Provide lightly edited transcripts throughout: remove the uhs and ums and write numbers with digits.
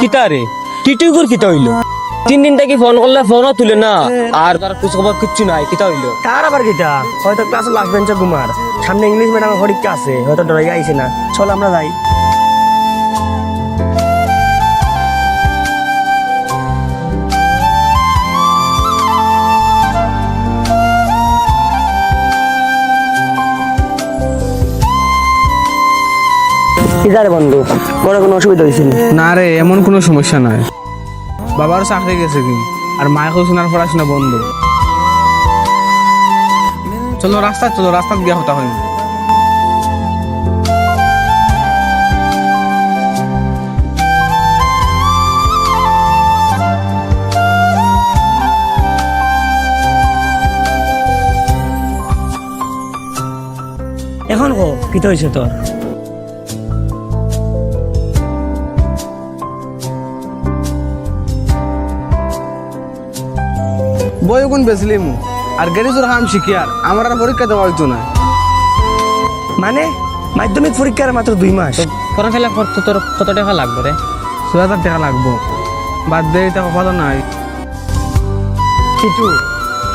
কিতা রে টিটুকুর কিতা হইলো 3 দিন থেকে ফোন করলে ফোনও তুলে না আর তার খোঁজ খবর কিচ্ছু নাই কিতা হইলো তার আবার কিটা হয়তো ক্লাসের লাস্ট বেঞ্চে ঘুমার সামনে ইংলিশ ম্যাডামের পরীক্ষা আছে হয়তো ডরাই আইছে না চল আমরা যাই কিদারে বন্ধু বড় কোনো অসুবিধা হয়েছে না না রে এমন কোনো সমস্যা নাই বাবার চাকরি গেছে কি আর মায়ের সোনার পড়াশোনা বন্ধ চলো রাস্তা গিয়া হতা হয় এখন কো কিতা হয়েছে তোর বই কোন বেসলি মু আর গ্যারেজের কাম শিখি আর আমার আর পরীক্ষা দেওয়া হইতো না মানে মাধ্যমিক পরীক্ষার মাত্র 2 মাস ফোন খেলা করতে তোর কত টাকা লাগবে রে 6000 টাকা লাগবো বাদ দিয়ে টাকা পাতা নাই কিন্তু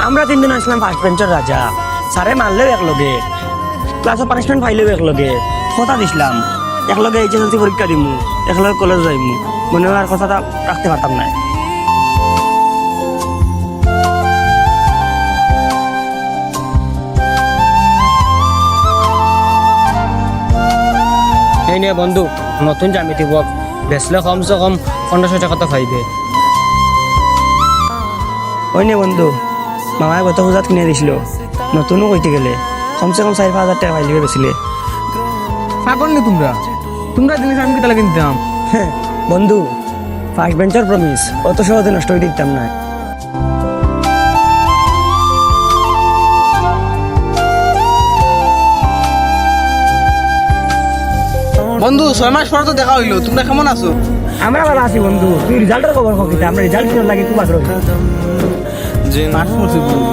আমরা 3 দিন আসলাম ফার্স্ট বেঞ্চের রাজা স্যারে মারলেও একলগে ক্লাসে পানিশমেন্ট পাইলেও একলগে কথা দিছিলাম একলগে এইচএসএলসি পরীক্ষা দিমু একলগে কলেজ যাইমু মনে হয় আর কথাটা রাখতে পারতাম না এই নিয়ে বন্ধু নতুন জ্যামিতি বক বেচলে কমসে কম 1500 টাকা তো পাইবে ওই নে বন্ধু মামায় গত পূজাত কিনে দিছিল নতুনও কইতে গেলে কমসে কম 4,000 টাকা পাইলে বেছিলে পাগল নি তোমরা জিনিস আমি কিতা লাগিয়ে দিতাম বন্ধু ফার্স্ট বেঞ্চের প্রমিস অত সহজে নষ্ট হয়ে দিতাম না বন্ধু 6 মাস পর তো দেখা হইলো তোমরা কেমন আছো আমরা ভালো আছি বন্ধু তুই রেজাল্টের খবর কিতা আমরা রেজাল্ট লাগে খুব আগ্রহী পাস করছি বন্ধু